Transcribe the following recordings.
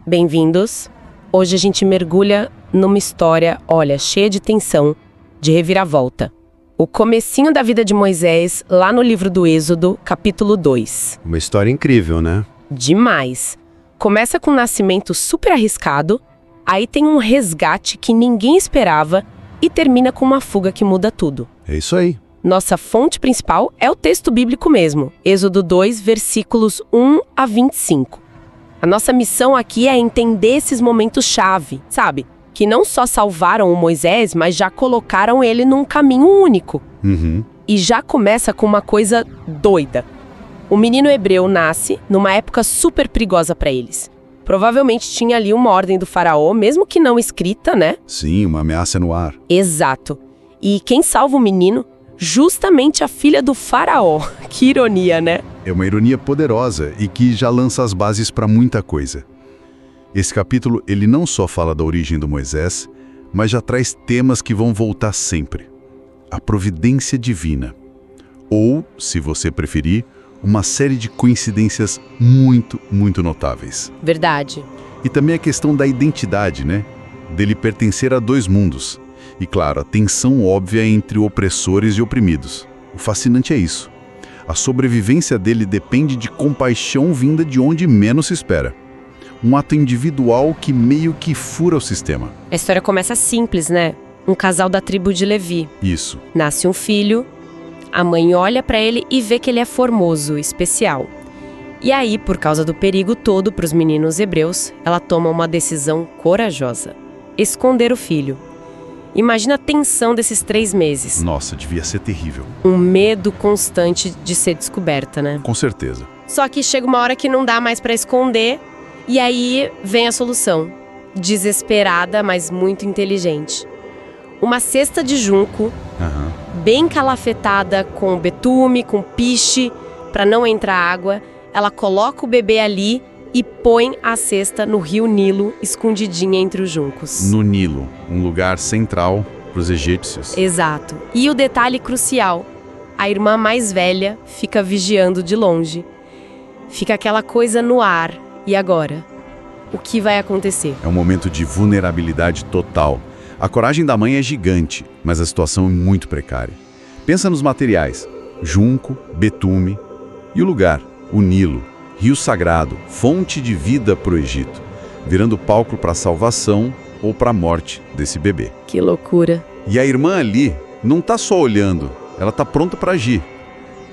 Bem-vindos. Hoje a gente mergulha numa história, olha, cheia de tensão, de reviravolta. O comecinho da vida de Moisés, lá no livro do Êxodo, capítulo 2. Uma história incrível, né? Demais. Começa com um nascimento super arriscado, aí tem um resgate que ninguém esperava e termina com uma fuga que muda tudo. É isso aí. Nossa fonte principal é o texto bíblico mesmo, Êxodo 2, versículos 1 a 25. A nossa missão aqui é entender esses momentos-chave, sabe? Que não só salvaram o Moisés, mas já colocaram ele num caminho único. E já começa com uma coisa doida. O menino hebreu nasce numa época super perigosa para eles. Provavelmente tinha ali uma ordem do faraó, mesmo que não escrita, né? Sim, uma ameaça no ar. Exato. E quem salva o menino? Justamente a filha do faraó. Que ironia, né? É uma ironia poderosa e que já lança as bases para muita coisa. Esse capítulo, ele não só fala da origem do Moisés, mas já traz temas que vão voltar sempre. A providência divina. Ou, se você preferir, uma série de coincidências muito, muito notáveis. Verdade. E também a questão da identidade, né? Dele pertencer a dois mundos. E claro, a tensão óbvia entre opressores e oprimidos. O fascinante é isso. A sobrevivência dele depende de compaixão vinda de onde menos se espera. Um ato individual que meio que fura o sistema. A história começa simples, né? Um casal da tribo de Levi. Isso. Nasce um filho, a mãe olha pra ele e vê que ele é formoso, especial. E aí, por causa do perigo todo pros meninos hebreus, ela toma uma decisão corajosa: esconder o filho. Imagina a tensão desses 3 meses. Nossa, devia ser terrível. Um medo constante de ser descoberta, né? Com certeza. Só que chega uma hora que não dá mais pra esconder, e aí vem a solução. Desesperada, mas muito inteligente. Uma cesta de junco, bem calafetada com betume, com piche, pra não entrar água. Ela coloca o bebê ali e põe a cesta no rio Nilo, escondidinha entre os juncos. No Nilo, um lugar central para os egípcios. Exato. E o detalhe crucial: a irmã mais velha fica vigiando de longe. Fica aquela coisa no ar. E agora? O que vai acontecer? É um momento de vulnerabilidade total. A coragem da mãe é gigante, mas a situação é muito precária. Pensa nos materiais: junco, betume e o lugar, o Nilo. Rio sagrado, fonte de vida para o Egito, virando palco para a salvação ou para a morte desse bebê. Que loucura. E a irmã ali não está só olhando, ela está pronta para agir.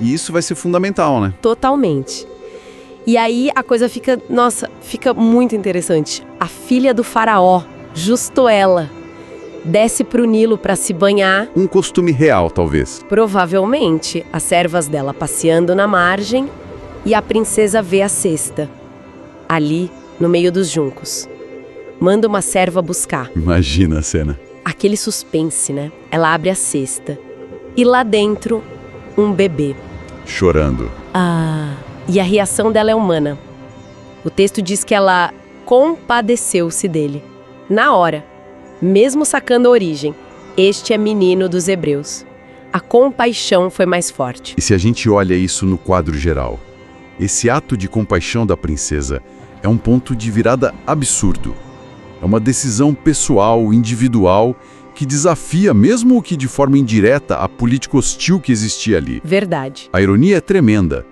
E isso vai ser fundamental, né? Totalmente. E aí a coisa fica, fica muito interessante. A filha do faraó, justo ela, desce pro Nilo para se banhar. Um costume real, talvez. Provavelmente, as servas dela passeando na margem. E a princesa vê a cesta, ali, no meio dos juncos. Manda uma serva buscar. Imagina a cena. Aquele suspense, né? Ela abre a cesta. E lá dentro, um bebê. Chorando. E a reação dela é humana. O texto diz que ela compadeceu-se dele. Na hora, mesmo sacando a origem, este é menino dos hebreus. A compaixão foi mais forte. E se a gente olha isso no quadro geral? Esse ato de compaixão da princesa é um ponto de virada absurdo. É uma decisão pessoal, individual, que desafia, mesmo o que de forma indireta, a política hostil que existia ali. Verdade. A ironia é tremenda.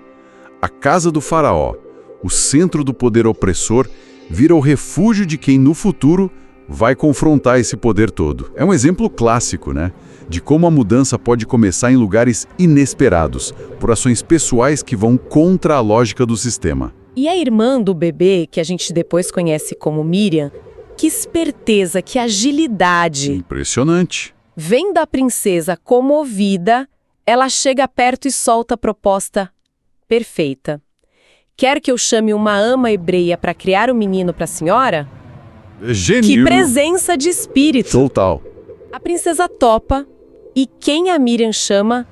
A casa do faraó, o centro do poder opressor, vira o refúgio de quem no futuro vai confrontar esse poder todo. É um exemplo clássico, né? De como a mudança pode começar em lugares inesperados, por ações pessoais que vão contra a lógica do sistema. E a irmã do bebê, que a gente depois conhece como Miriam, que esperteza, que agilidade. Impressionante. Vendo a princesa comovida, ela chega perto e solta a proposta perfeita. Quer que eu chame uma ama hebreia para criar o menino para a senhora? Gênio. Que presença de espírito! Total. A princesa topa. E quem a Miriam chama?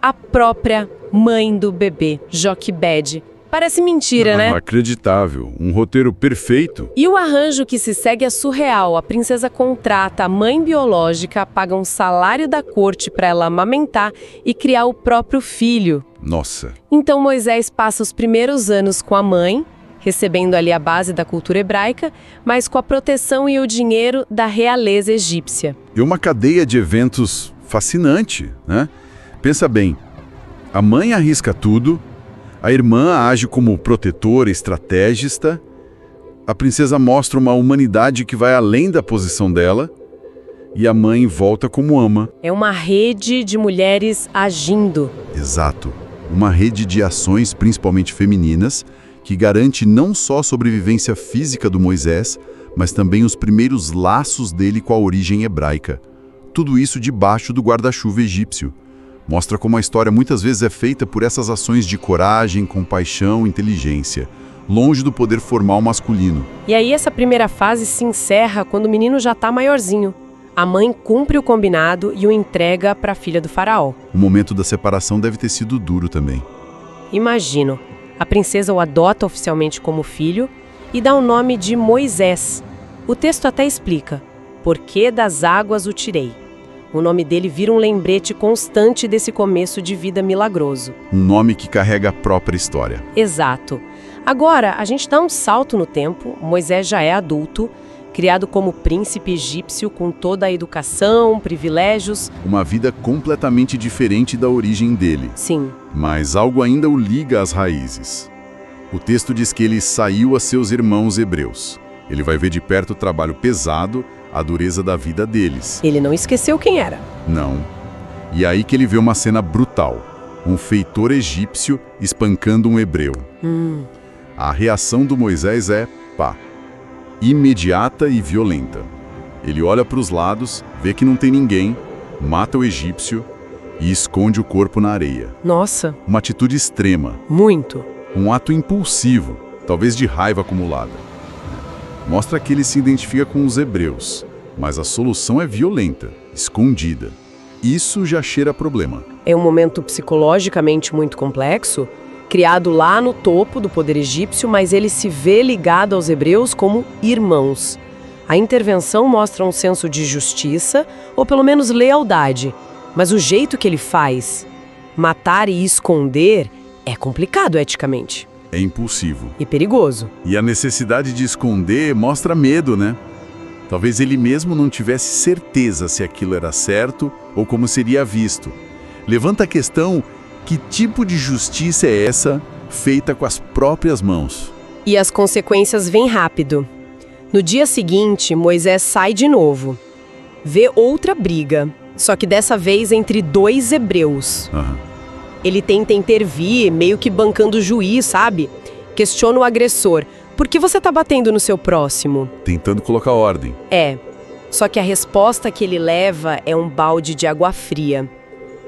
A própria mãe do bebê, Joquebede. Parece mentira, né? Inacreditável. Um roteiro perfeito. E o arranjo que se segue é surreal. A princesa contrata a mãe biológica, paga um salário da corte para ela amamentar e criar o próprio filho. Nossa. Então Moisés passa os primeiros anos com a mãe, recebendo ali a base da cultura hebraica, mas com a proteção e o dinheiro da realeza egípcia. E uma cadeia de eventos fascinante, né? Pensa bem, a mãe arrisca tudo, a irmã age como protetora, estrategista, a princesa mostra uma humanidade que vai além da posição dela, e a mãe volta como ama. É uma rede de mulheres agindo. Exato. Uma rede de ações, principalmente femininas, que garante não só a sobrevivência física do Moisés, mas também os primeiros laços dele com a origem hebraica. Tudo isso debaixo do guarda-chuva egípcio. Mostra como a história muitas vezes é feita por essas ações de coragem, compaixão, inteligência, longe do poder formal masculino. E aí essa primeira fase se encerra quando o menino já está maiorzinho. A mãe cumpre o combinado e o entrega para a filha do faraó. O momento da separação deve ter sido duro também. Imagino. A princesa o adota oficialmente como filho e dá o nome de Moisés. O texto até explica: "Por que das águas o tirei?" O nome dele vira um lembrete constante desse começo de vida milagroso. Um nome que carrega a própria história. Exato. Agora, a gente dá um salto no tempo. Moisés já é adulto, criado como príncipe egípcio com toda a educação, privilégios. Uma vida completamente diferente da origem dele. Sim. Mas algo ainda o liga às raízes. O texto diz que ele saiu a seus irmãos hebreus. Ele vai ver de perto o trabalho pesado, a dureza da vida deles. Ele não esqueceu quem era. Não. E aí que ele vê uma cena brutal. Um feitor egípcio espancando um hebreu. A reação do Moisés é, imediata e violenta. Ele olha para os lados, vê que não tem ninguém, mata o egípcio e esconde o corpo na areia. Nossa. Uma atitude extrema. Muito. Um ato impulsivo, talvez de raiva acumulada. Mostra que ele se identifica com os hebreus, mas a solução é violenta, escondida. Isso já cheira problema. É um momento psicologicamente muito complexo, criado lá no topo do poder egípcio, mas ele se vê ligado aos hebreus como irmãos. A intervenção mostra um senso de justiça, ou pelo menos lealdade, mas o jeito que ele faz, matar e esconder, é complicado eticamente. É impulsivo. E perigoso. E a necessidade de esconder mostra medo, né? Talvez ele mesmo não tivesse certeza se aquilo era certo ou como seria visto. Levanta a questão: que tipo de justiça é essa, feita com as próprias mãos? E as consequências vêm rápido. No dia seguinte, Moisés sai de novo. Vê outra briga, só que dessa vez entre dois hebreus. Ele tenta intervir, meio que bancando o juiz, sabe? Questiona o agressor. Por que você tá batendo no seu próximo? Tentando colocar ordem. Só que a resposta que ele leva é um balde de água fria.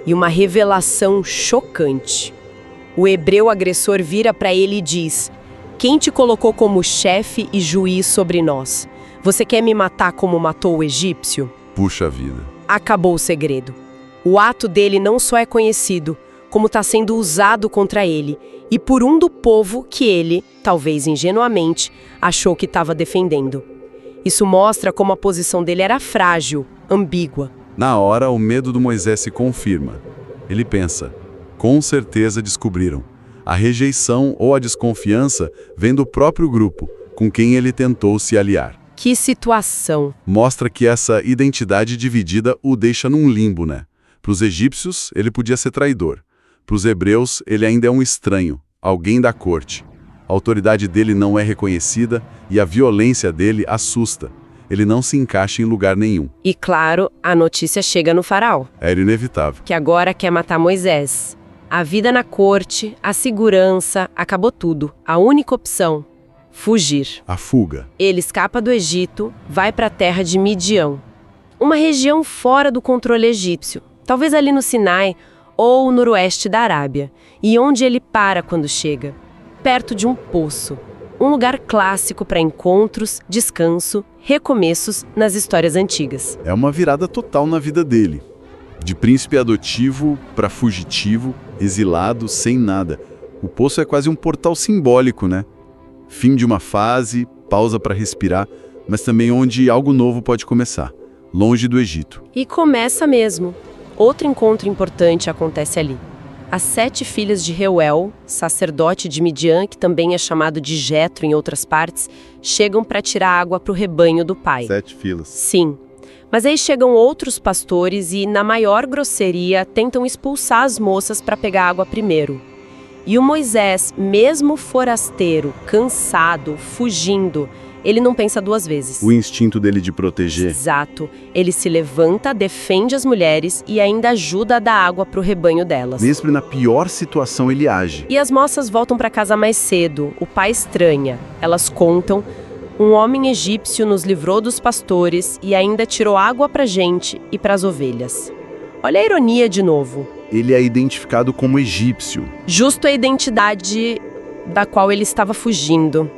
E uma revelação chocante. O hebreu agressor vira para ele e diz: "Quem te colocou como chefe e juiz sobre nós? Você quer me matar como matou o egípcio?" Puxa vida. Acabou o segredo. O ato dele não só é conhecido, como está sendo usado contra ele, e por um do povo que ele, talvez ingenuamente, achou que estava defendendo. Isso mostra como a posição dele era frágil, ambígua. Na hora, o medo do Moisés se confirma. Ele pensa: com certeza descobriram. A rejeição ou a desconfiança vem do próprio grupo, com quem ele tentou se aliar. Que situação! Mostra que essa identidade dividida o deixa num limbo, né? Para os egípcios, ele podia ser traidor. Para os hebreus, ele ainda é um estranho, alguém da corte. A autoridade dele não é reconhecida e a violência dele assusta. Ele não se encaixa em lugar nenhum. E claro, a notícia chega no faraó. Era inevitável. Que agora quer matar Moisés. A vida na corte, a segurança, acabou tudo. A única opção: fugir. A fuga. Ele escapa do Egito, vai para a terra de Midian. Uma região fora do controle egípcio. Talvez ali no Sinai ou no noroeste da Arábia. E onde ele para quando chega? Perto de um poço. Um lugar clássico para encontros, descanso, recomeços nas histórias antigas. É uma virada total na vida dele. De príncipe adotivo para fugitivo, exilado, sem nada. O poço é quase um portal simbólico, né? Fim de uma fase, pausa para respirar, mas também onde algo novo pode começar, longe do Egito. E começa mesmo. Outro encontro importante acontece ali. As 7 filhas de Reuel, sacerdote de Midian, que também é chamado de Jetro em outras partes, chegam para tirar água para o rebanho do pai. 7 filas. Sim. Mas aí chegam outros pastores e, na maior grosseria, tentam expulsar as moças para pegar água primeiro. E o Moisés, mesmo forasteiro, cansado, fugindo, ele não pensa 2 vezes. O instinto dele de proteger. Exato. Ele se levanta, defende as mulheres e ainda ajuda a dar água para o rebanho delas. Mesmo na pior situação, ele age. E as moças voltam para casa mais cedo. O pai estranha. Elas contam: um homem egípcio nos livrou dos pastores e ainda tirou água para a gente e para as ovelhas. Olha a ironia de novo. Ele é identificado como egípcio. Justo a identidade da qual ele estava fugindo.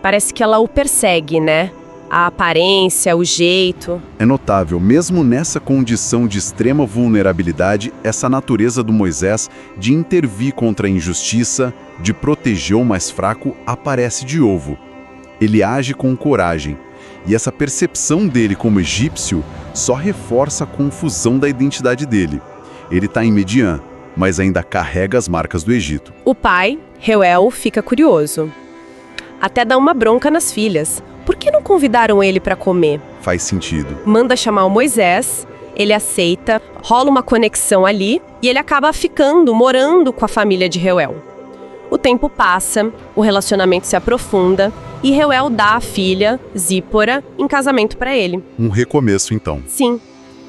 Parece que ela o persegue, né? A aparência, o jeito. É notável, mesmo nessa condição de extrema vulnerabilidade, essa natureza do Moisés de intervir contra a injustiça, de proteger o mais fraco, aparece de novo. Ele age com coragem. E essa percepção dele como egípcio só reforça a confusão da identidade dele. Ele está em Midian, mas ainda carrega as marcas do Egito. O pai, Reuel, fica curioso. Até dá uma bronca nas filhas. Por que não convidaram ele para comer? Faz sentido. Manda chamar o Moisés, ele aceita, rola uma conexão ali e ele acaba ficando, morando com a família de Reuel. O tempo passa, o relacionamento se aprofunda e Reuel dá a filha, Zípora, em casamento para ele. Um recomeço, então. Sim.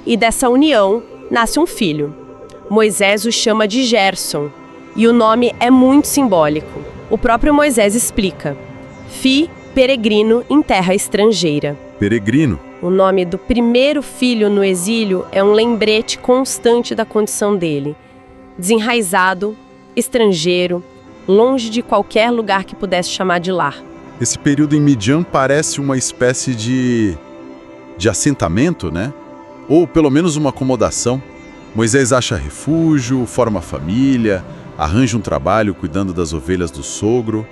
E dessa união nasce um filho. Moisés o chama de Gerson e o nome é muito simbólico. O próprio Moisés explica: Fi, peregrino em terra estrangeira. Peregrino. O nome do primeiro filho no exílio é um lembrete constante da condição dele. Desenraizado, estrangeiro, longe de qualquer lugar que pudesse chamar de lar. Esse período em Midian parece uma espécie de assentamento, né? Ou pelo menos uma acomodação. Moisés acha refúgio, forma família, arranja um trabalho cuidando das ovelhas do sogro.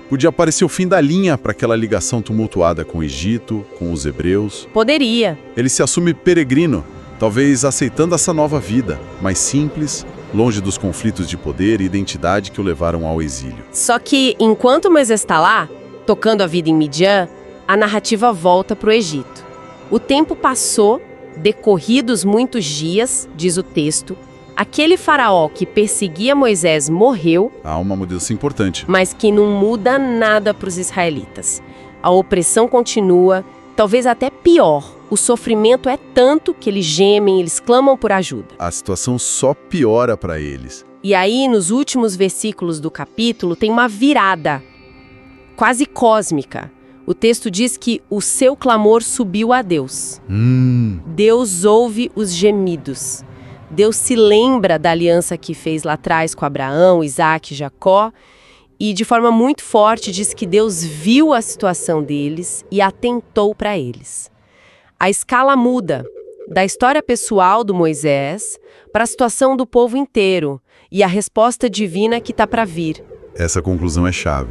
Podia parecer o fim da linha para aquela ligação tumultuada com o Egito, com os hebreus. Poderia. Ele se assume peregrino, talvez aceitando essa nova vida, mais simples, longe dos conflitos de poder e identidade que o levaram ao exílio. Só que, enquanto Moisés está lá, tocando a vida em Midian, a narrativa volta para o Egito. O tempo passou, decorridos muitos dias, diz o texto. Aquele faraó que perseguia Moisés morreu. Há uma mudança importante. Mas que não muda nada para os israelitas. A opressão continua, talvez até pior. O sofrimento é tanto que eles gemem, eles clamam por ajuda. A situação só piora para eles. E aí, nos últimos versículos do capítulo, tem uma virada, quase cósmica. O texto diz que o seu clamor subiu a Deus. Deus ouve os gemidos. Deus se lembra da aliança que fez lá atrás com Abraão, Isaac e Jacó, e de forma muito forte diz que Deus viu a situação deles e atentou para eles. A escala muda, da história pessoal do Moisés para a situação do povo inteiro e a resposta divina que está para vir. Essa conclusão é chave,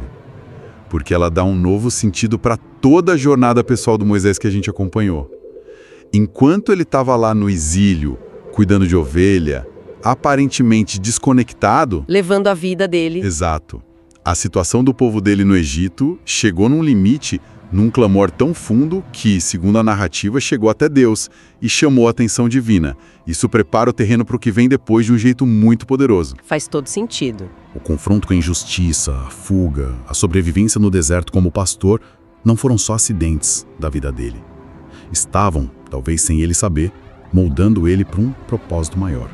porque ela dá um novo sentido para toda a jornada pessoal do Moisés que a gente acompanhou. Enquanto ele estava lá no exílio, cuidando de ovelha, aparentemente desconectado... Levando a vida dele. Exato. A situação do povo dele no Egito chegou num limite, num clamor tão fundo que, segundo a narrativa, chegou até Deus e chamou a atenção divina. Isso prepara o terreno para o que vem depois de um jeito muito poderoso. Faz todo sentido. O confronto com a injustiça, a fuga, a sobrevivência no deserto como pastor não foram só acidentes da vida dele. Estavam, talvez sem ele saber, moldando ele para um propósito maior.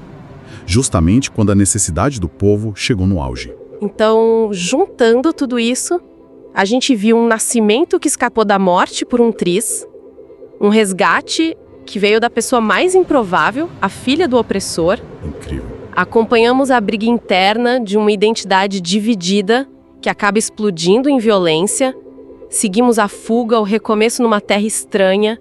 Justamente quando a necessidade do povo chegou no auge. Então, juntando tudo isso, a gente viu um nascimento que escapou da morte por um triz, um resgate que veio da pessoa mais improvável, a filha do opressor. Incrível. Acompanhamos a briga interna de uma identidade dividida que acaba explodindo em violência. Seguimos a fuga, o recomeço numa terra estranha.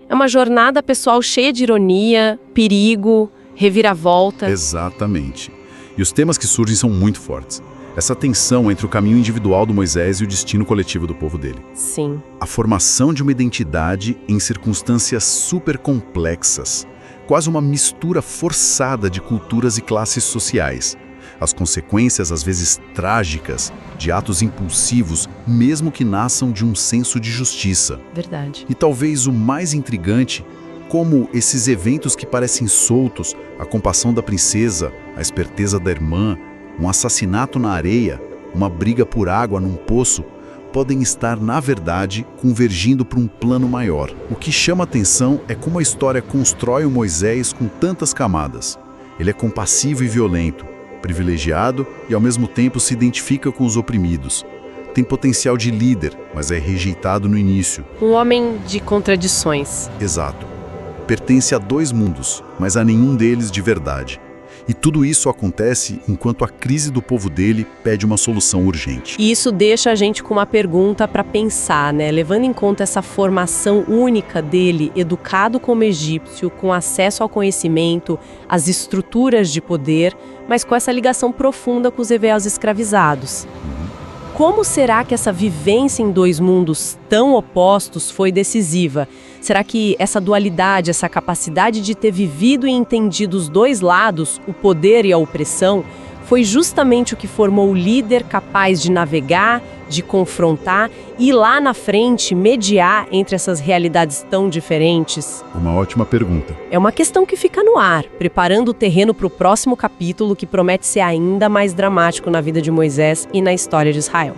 É uma jornada pessoal cheia de ironia, perigo, reviravolta. Exatamente. E os temas que surgem são muito fortes. Essa tensão entre o caminho individual do Moisés e o destino coletivo do povo dele. Sim. A formação de uma identidade em circunstâncias super complexas. Quase uma mistura forçada de culturas e classes sociais. as consequências, às vezes trágicas, de atos impulsivos, mesmo que nasçam de um senso de justiça. Verdade. E talvez o mais intrigante, como esses eventos que parecem soltos, a compaixão da princesa, a esperteza da irmã, um assassinato na areia, uma briga por água num poço, podem estar, na verdade, convergindo para um plano maior. O que chama atenção é como a história constrói o Moisés com tantas camadas. Ele é compassivo e violento, privilegiado e ao mesmo tempo se identifica com os oprimidos. Tem potencial de líder, mas é rejeitado no início. Um homem de contradições. Exato. Pertence a dois mundos, mas a nenhum deles de verdade. E tudo isso acontece enquanto a crise do povo dele pede uma solução urgente. E isso deixa a gente com uma pergunta para pensar, né? Levando em conta essa formação única dele, educado como egípcio, com acesso ao conhecimento, às estruturas de poder, mas com essa ligação profunda com os hebreus escravizados. Como será que essa vivência em dois mundos tão opostos foi decisiva? Será que essa dualidade, essa capacidade de ter vivido e entendido os dois lados, o poder e a opressão, foi justamente o que formou o líder capaz de navegar, de confrontar e lá na frente mediar entre essas realidades tão diferentes? Uma ótima pergunta. É uma questão que fica no ar, preparando o terreno para o próximo capítulo que promete ser ainda mais dramático na vida de Moisés e na história de Israel.